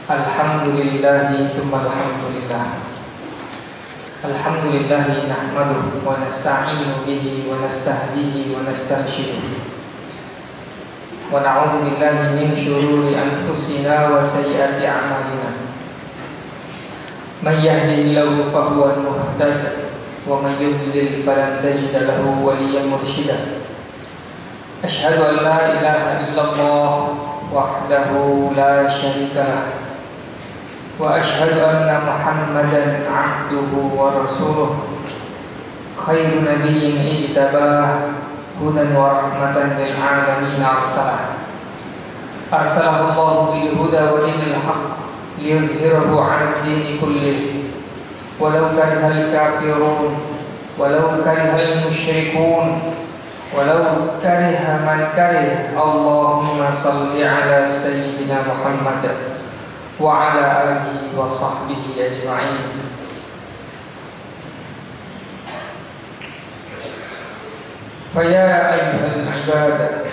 Alhamdulillahi thumma alhamdulillah. Alhamdulillahi nahmaduhu wa nasta'inu bihi wa nastahdihi wa nastaghfiruh. Wa na'udzu billahi min shururi anfusina wa sayyiati a'malina. May yahdihillahu fahuwal muhtadi wa may yudlil falan tajida lahu waliyyan mursyida. Asyhadu an la ilaha illallah wahdahu la syarika lah. Wa asyhadu anna Muhammadan 'abduhu wa rasuluh. Khairu nabiyyin ijtabah hudan wa rahmatan lil alamin arsalah. Arsalahu Allahu bil huda wa dinil haqq liyudhhirahu 'ala ad-din kullih. Walau karihal kafirun walau karihal musyrikun walau kariha man karih. Allahumma salli 'ala sayyidina Muhammad wa ala alihi wa sahbihi ajma'in. Faya ayyuhal ibad,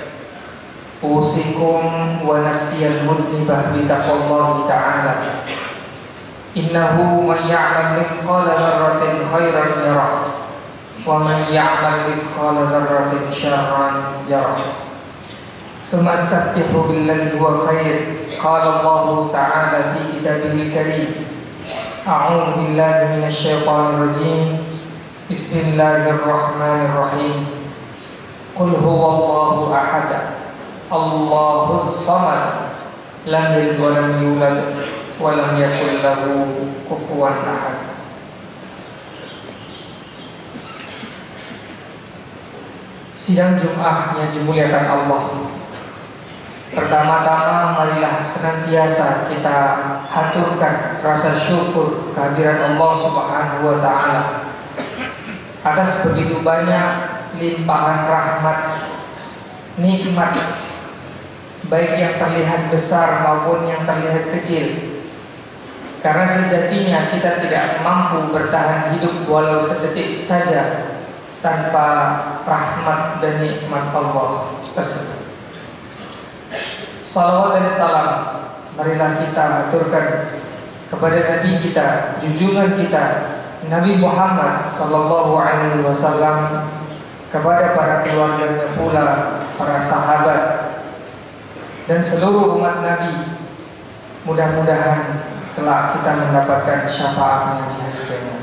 usikum wa nafsiyal mudnibah bitaqwallahi ta'ala. Innahu man ya'mal mithqala dzarratin khairan yarah wa man ya'mal mithqala dzarratin syarran yarah. ثم استفتح بالذي هو خير. قال الله تعالى في كتابه الكريم: أعوذ بالله من الشيطان الرجيم. بسم الله الرحمن الرحيم. قل هو الله أحد الله الصمد لم يلد ولم يولد ولم يكن له كفوا أحد. Sidang Jumat yang dimuliakan Allah, pertama-tama marilah senantiasa kita haturkan rasa syukur kehadiran Allah Subhanahu wa Ta'ala atas begitu banyak limpahan rahmat, nikmat, baik yang terlihat besar maupun yang terlihat kecil. Karena sejatinya kita tidak mampu bertahan hidup walau sedetik saja tanpa rahmat dan nikmat Allah tersebut. Salawat dan salam marilah kita aturkan kepada Nabi kita, junjungan kita, Nabi Muhammad sallallahu alaihi wasallam, kepada para keluarganya pula, para sahabat dan seluruh umat Nabi. Mudah-mudahan kelak kita mendapatkan syafaatnya di hari kiamat.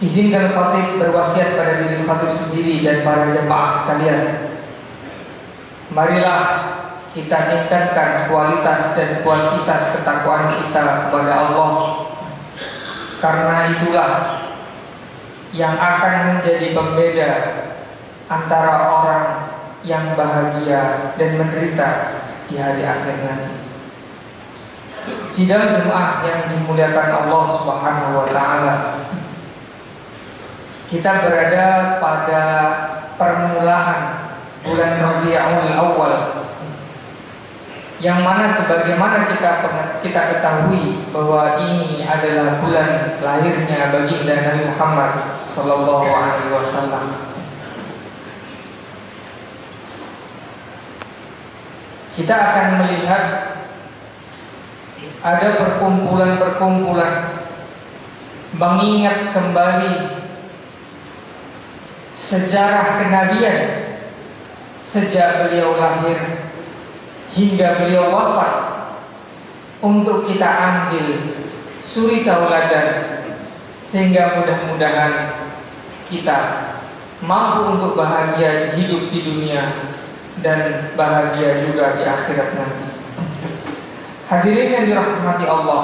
Izinkan khatib berwasiat pada diri khatib sendiri dan para jemaah sekalian. Marilah kita tingkatkan kualitas dan kuantitas ketakwaan kita kepada Allah, karena itulah yang akan menjadi pembeda antara orang yang bahagia dan menderita di hari akhir nanti. Sidang Jumat yang dimuliakan Allah Subhanahu wa Ta'ala, kita berada pada permulaan bulan Rabiul Awal, yang mana sebagaimana kita ketahui bahwa ini adalah bulan lahirnya baginda Nabi Muhammad sallallahu alaihi wasallam. Kita akan melihat ada perkumpulan-perkumpulan mengingat kembali sejarah kenabian sejak beliau lahir hingga beliau wafat, untuk kita ambil suri tauladan sehingga mudah-mudahan kita mampu untuk bahagia hidup di dunia dan bahagia juga di akhirat nanti. Hadirin yang dirahmati Allah,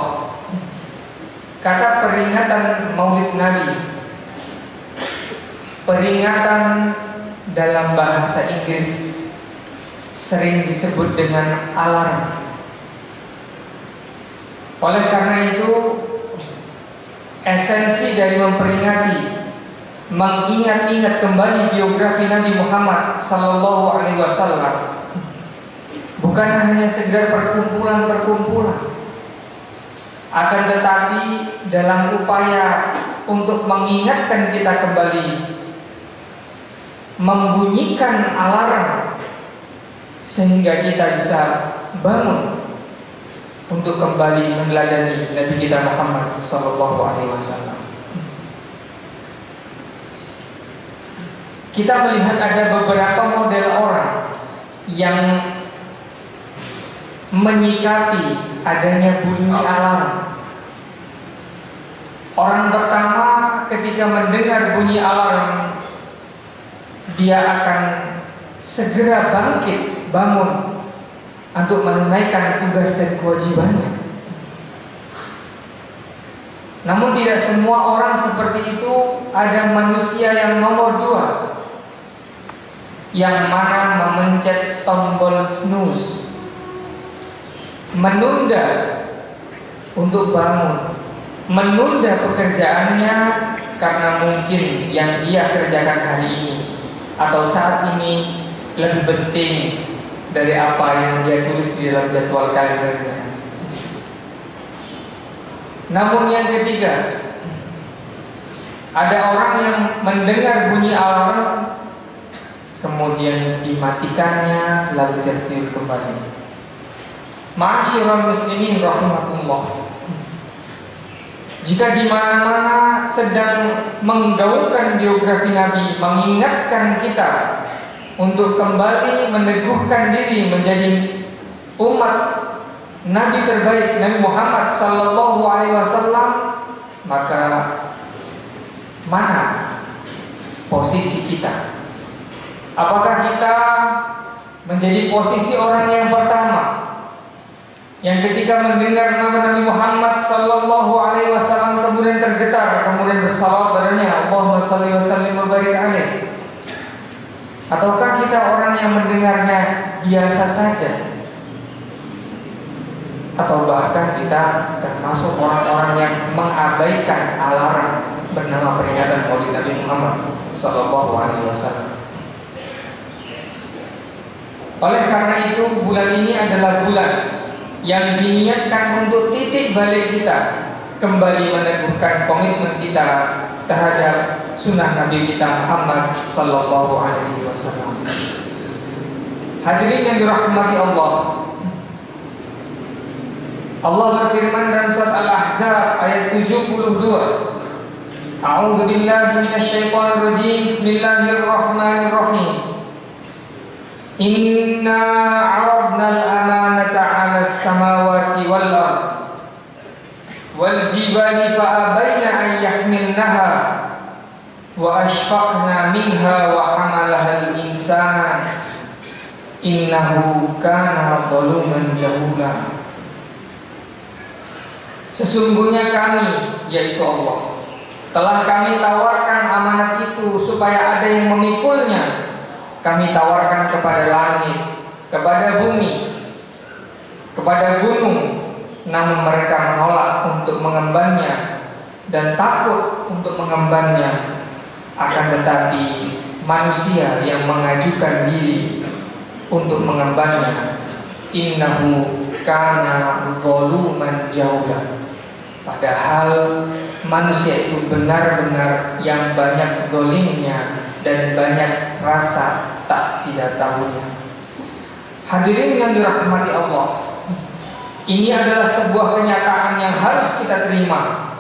kata peringatan Maulid Nabi, peringatan dalam bahasa Inggris sering disebut dengan alarm. Oleh karena itu, esensi dari memperingati, mengingat-ingat kembali biografi Nabi Muhammad sallallahu alaihi wasallam bukan hanya sekedar perkumpulan-perkumpulan, akan tetapi dalam upaya untuk mengingatkan kita kembali, membunyikan alarm sehingga kita bisa bangun untuk kembali meneladani Nabi kita Muhammad sallallahu alaihi wasallam. Kita melihat ada beberapa model orang yang menyikapi adanya bunyi alarm. Orang pertama ketika mendengar bunyi alarm, dia akan segera bangkit, bangun untuk menunaikan tugas dan kewajibannya. Namun tidak semua orang seperti itu. Ada manusia yang nomor dua, yang mana memencet tombol snooze, menunda untuk bangun, menunda pekerjaannya karena mungkin yang ia kerjakan hari ini atau saat ini lebih penting dari apa yang dia tulis di dalam jadwal kalendernya. Namun yang ketiga, ada orang yang mendengar bunyi alarm kemudian dimatikannya lalu tertidur kembali. Ma'asyiral muslimin rahimakumullah. Jika di mana-mana sedang menggaungkan biografi Nabi, mengingatkan kita untuk kembali meneguhkan diri menjadi umat Nabi terbaik, Nabi Muhammad sallallahu alaihi wasallam, maka mana posisi kita? Apakah kita menjadi posisi orang yang pertama yang ketika mendengar nama Nabi Muhammad sallallahu alaihi wasallam kemudian tergetar, kemudian bersalawat padanya, Allahumma shalli wa sallim wa barik alaihi? Ataukah kita orang yang mendengarnya biasa saja? Atau bahkan kita termasuk orang-orang yang mengabaikan alarm bernama peringatan Maulid Nabi Muhammad sallallahu alaihi wasallam? Oleh karena itu, bulan ini adalah bulan yang diniatkan untuk titik balik kita kembali meneguhkan komitmen kita terhadap sunnah Nabi kita Muhammad sallallahu alaihi wasallam. Hadirin yang dirahmati Allah, Allah berfirman dalam surat Al-Ahzab ayat 72, A'udzu billahi minasyaitonir rajim. Bismillahirrahmanirrahim. Inna 'aradna al-amanata 'ala as-samawati wal-ard wal-jibali fa'abayna an yahmilnaha wa ashfaqna minha wa hamalaha al-insan innahu kana zaluman jahula. Sesungguhnya kami, yaitu Allah, telah kami tawarkan amanat itu supaya ada yang memikulnya. Kami tawarkan kepada langit, kepada bumi, kepada gunung, namun mereka menolak untuk mengembannya dan takut untuk mengembannya. Akan tetapi manusia yang mengajukan diri untuk mengembannya, innahu kana zaluman jahula. Padahal manusia itu benar-benar yang banyak zalimnya dan banyak rasa tak tidak tahunya. Hadirin yang dirahmati Allah, ini adalah sebuah kenyataan yang harus kita terima,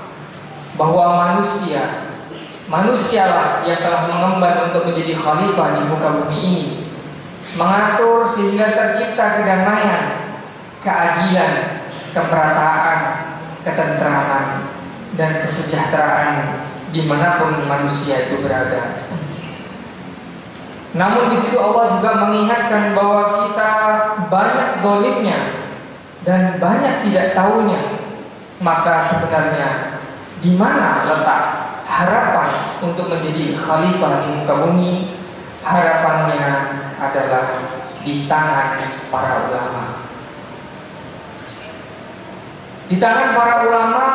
bahwa manusialah yang telah mengemban untuk menjadi khalifah di muka bumi ini, mengatur sehingga tercipta kedamaian, keadilan, kemerataan, ketentraman, dan kesejahteraan dimanapun manusia itu berada. Namun di situ Allah juga mengingatkan bahwa kita banyak zalimnya dan banyak tidak tahunya. Maka sebenarnya di mana letak harapan untuk menjadi khalifah di muka bumi? Harapannya adalah di tangan para ulama. Di tangan para ulama,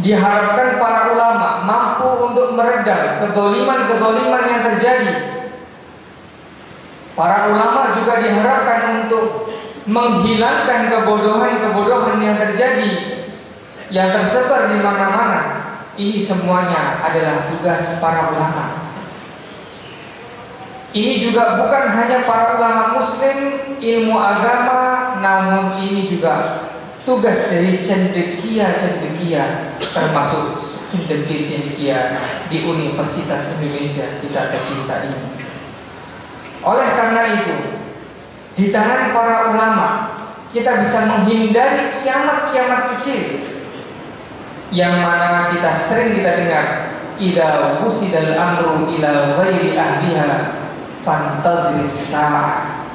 diharapkan para ulama mampu untuk meredam kezaliman-kezaliman yang terjadi. Para ulama juga diharapkan untuk menghilangkan kebodohan-kebodohan yang terjadi, yang tersebar di mana-mana. Ini semuanya adalah tugas para ulama. Ini juga bukan hanya para ulama muslim ilmu agama, namun ini juga tugas dari cendekia-cendekia, termasuk cendekia-cendekia di Universitas Indonesia kita tercinta ini. Oleh karena itu, di tangan para ulama kita bisa menghindari kiamat-kiamat kecil yang mana sering kita dengar, idza wusidal amru ila ghairi ahliha fantadhris sa'ah.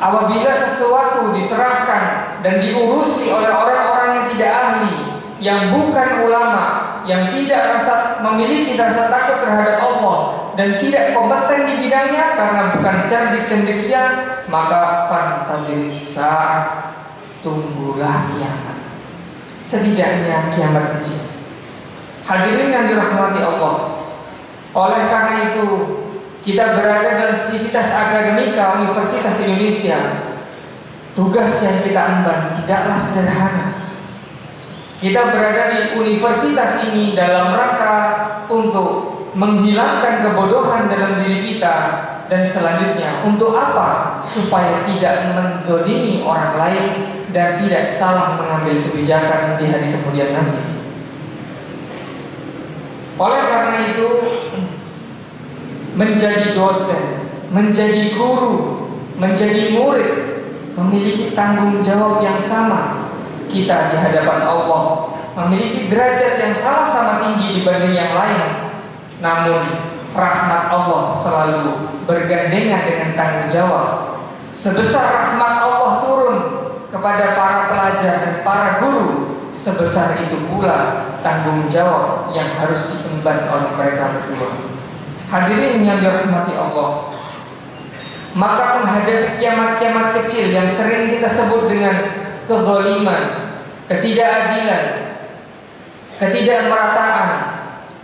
Apabila sesuatu diserahkan dan diurusi oleh orang-orang yang tidak ahli, yang bukan ulama, yang tidak memiliki rasa takut terhadap Allah dan tidak kompeten di bidangnya karena bukan cerdik cendekia, maka fantadhris sa'ah, tunggulah kiamat. Setidaknya kiamat kecil. Hadirin yang dirahmati Allah, oleh karena itu kita berada dalam sivitas akademika Universitas Indonesia. Tugas yang kita emban tidaklah sederhana. Kita berada di universitas ini dalam rangka untuk menghilangkan kebodohan dalam diri kita, dan selanjutnya untuk apa? Supaya tidak menzalimi orang lain dan tidak salah mengambil kebijakan di hari kemudian nanti. Oleh karena itu, menjadi dosen, menjadi guru, menjadi murid memiliki tanggung jawab yang sama. Kita di hadapan Allah memiliki derajat yang sama-sama tinggi dibanding yang lain. Namun rahmat Allah selalu bergandengan dengan tanggung jawab. Sebesar rahmat Allah turun kepada para pelajar dan para guru, sebesar itu pula tanggung jawab yang harus diemban oleh mereka berdua. Hadirin yang dirahmati Allah, maka menghadapi kiamat-kiamat kecil yang sering kita sebut dengan kezaliman, ketidakadilan, ketidakmerataan,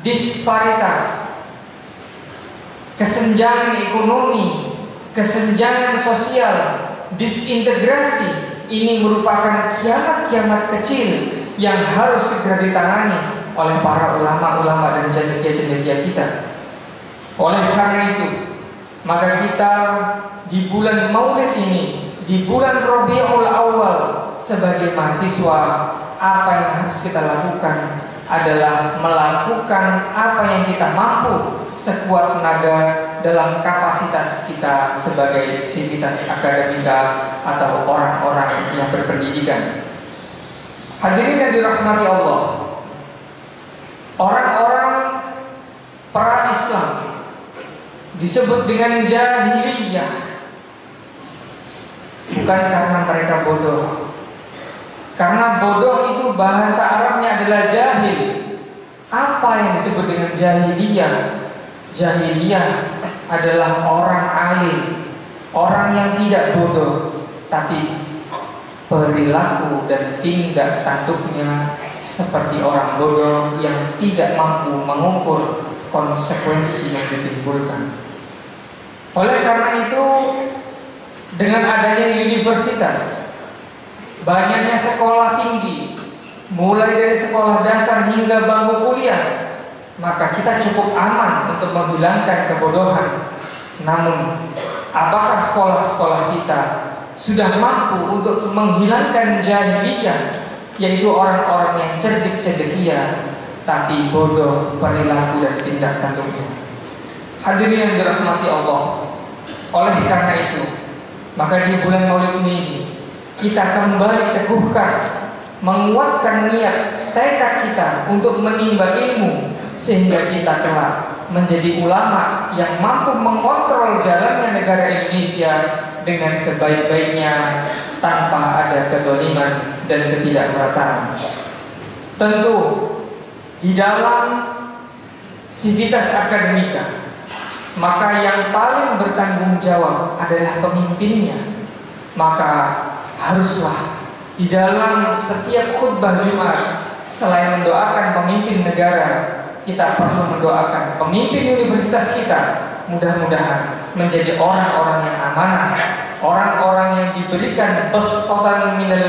disparitas, kesenjangan ekonomi, kesenjangan sosial, disintegrasi, ini merupakan kiamat-kiamat kecil yang harus segera ditangani oleh para ulama-ulama dan cendekia-cendekia kita. Oleh karena itu, maka kita di bulan Maulid ini, di bulan Rabiul Awal, sebagai mahasiswa, apa yang harus kita lakukan adalah melakukan apa yang kita mampu sekuat tenaga dalam kapasitas kita sebagai sivitas akademika atau orang-orang yang berpendidikan. Hadirin yang dirahmati Allah, orang-orang pra-Islam disebut dengan jahiliyah bukan karena mereka bodoh. Karena bodoh itu bahasa Arabnya adalah jahil. Apa yang disebut dengan jahiliyah? Jahiliyah adalah orang alim, orang yang tidak bodoh, tapi perilaku dan tindak tanduknya seperti orang bodoh yang tidak mampu mengukur konsekuensi yang ditimbulkan. Oleh karena itu, dengan adanya universitas, banyaknya sekolah tinggi, mulai dari sekolah dasar hingga bangku kuliah, maka kita cukup aman untuk menghilangkan kebodohan. Namun, apakah sekolah-sekolah kita sudah mampu untuk menghilangkan jahiliyah, yaitu orang-orang yang cerdik cendekia tapi bodoh perilaku dan tindak tanduknya? Hadirin yang dirahmati Allah, oleh karena itu, maka di bulan Maulid ini kita kembali teguhkan, menguatkan niat tekad kita untuk menimba ilmu, sehingga kita kelak menjadi ulama yang mampu mengontrol jalannya negara Indonesia dengan sebaik-baiknya tanpa ada kezaliman dan ketidakmerataan. Tentu di dalam sivitas akademika, maka yang paling bertanggung jawab adalah pemimpinnya. Maka haruslah di dalam setiap khutbah Jumat, selain mendoakan pemimpin negara, kita perlu mendoakan pemimpin universitas kita. Mudah-mudahan menjadi orang-orang yang amanah, orang-orang yang diberikan basatan minal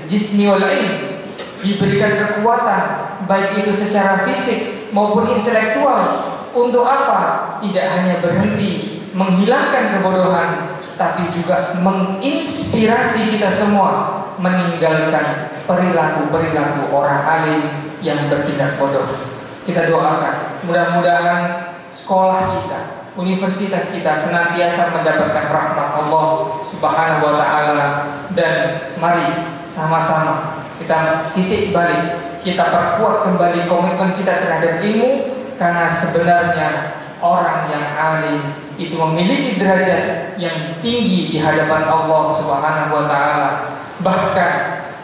jismi wal ilm, diberikan kekuatan baik itu secara fisik maupun intelektual. Untuk apa? Tidak hanya berhenti menghilangkan kebodohan, tapi juga menginspirasi kita semua meninggalkan perilaku-perilaku orang alim yang bertindak bodoh. Kita doakan mudah-mudahan sekolah kita, universitas kita senantiasa mendapatkan rahmat Allah Subhanahu wa taala, dan mari sama-sama kita titik balik, kita perkuat kembali komitmen kita terhadap ilmu, karena sebenarnya orang yang alim itu memiliki derajat yang tinggi di hadapan Allah Subhanahu wa taala. Bahkan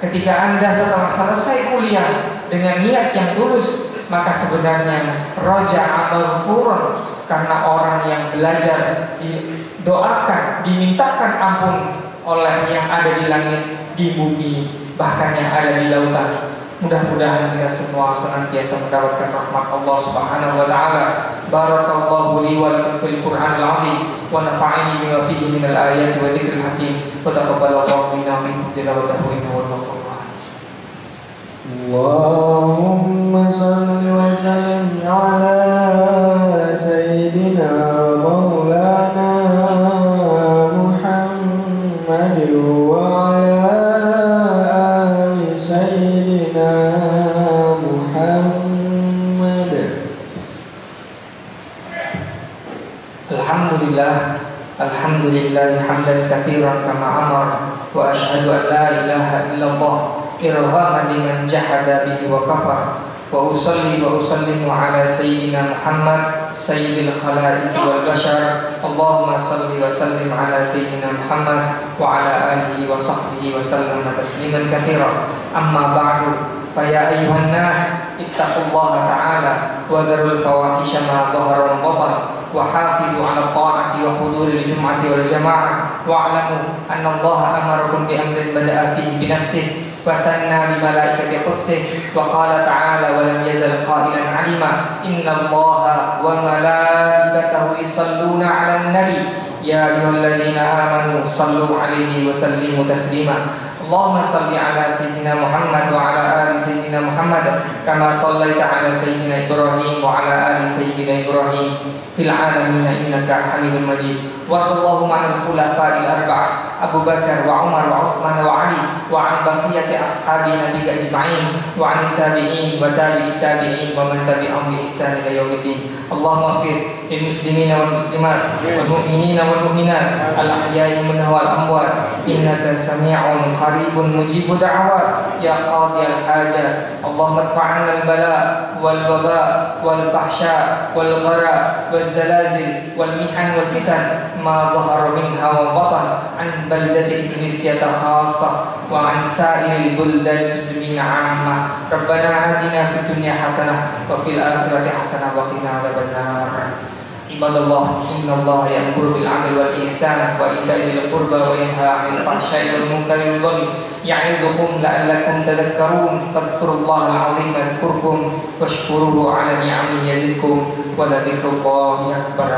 ketika Anda setelah selesai kuliah dengan niat yang tulus, maka sebenarnya raja'a maghfurun, karena orang yang belajar didoakan, dimintakan ampun oleh yang ada di langit, di bumi, bahkan yang ada di lautan. Mudah-mudahan kita semua senantiasa mendapatkan rahmat Allah Subhanahu wa taala. Barakallahu li wa lakum fil Qur'anil 'azim wa nafa'ani bima fihi minal ayati wa dzikril hakim. Wa taqabbalallahu minna wa minkum tilawatahu innahu al-ghafurur rahim. Allahumma shalli wa sallim ala sayyidina maulana Muhammad wa ala ali sayyidina Muhammad. Alhamdulillah hamdan katsiran kama amara, wa asyhadu an la ilaha illallah irhaman liman jahada bihi wa kafar, wa usalli wa usallimu ala sayyidina Muhammad sayyidil khalaiqi wal bashar. Allahumma salli wa sallim ala sayyidina Muhammad wa ala alihi wa sahbihi wa sallam tasliman katsira. Amma ba'du, fa ya ayyuhan nas ittaqullaha ta'ala wa dharul fawahisha ma dhahara wa batan, wa hafizu 'ala ta'ati wa huduril jum'ati wal jama'ah, wa'lamu anna Allaha amarakum bi amrin bada'a fihi bi nafsihi وثنى بملائكة قدسه وقال تعالى ولم يزل قائلا عليما إن الله وملائكته يصلون على النبي يا أيها الذين آمنوا صلوا عليه وسلموا تسليما اللهم صل على سيدنا محمد وعلى آل سيدنا محمد كما صليت على سيدنا إبراهيم وعلى آل سيدنا إبراهيم في العالمين إنك حميد مجيد. وارض اللهم عن الخلفاء الأربعة أبو بكر وعمر وعثمان وعلي وعن بقية أصحاب نبيك أجمعين وعن التابعين وتابع التابعين ومن تبعهم بإحسان إلى يوم الدين. اللهم اغفر للمسلمين والمسلمات والمؤمنين والمؤمنات الأحياء منهم والأموات إنك سميع قريب مجيب دعوات يا قاضي الحاجات. اللهم ادفع عنا البلاء والوباء والفحشاء والغراء والزلازل والمحن والفتن ما ظهر منها وبطن عن بلدة إندونيسيا خاصة وعن سائر البلدان المسلمين عامة. ربنا آتنا في الدنيا حسنة وفي الآخرة حسنة وقنا عذاب النار. عباد الله إن الله يأمر بالعدل والإحسان وإيتاء ذي القربى وينهى عن الفحشاء والمنكر والبغي يعظكم لعلكم تذكرون. فاذكروا الله العظيم يذكركم واشكروه على نعمه يزدكم ولذكر الله أكبر.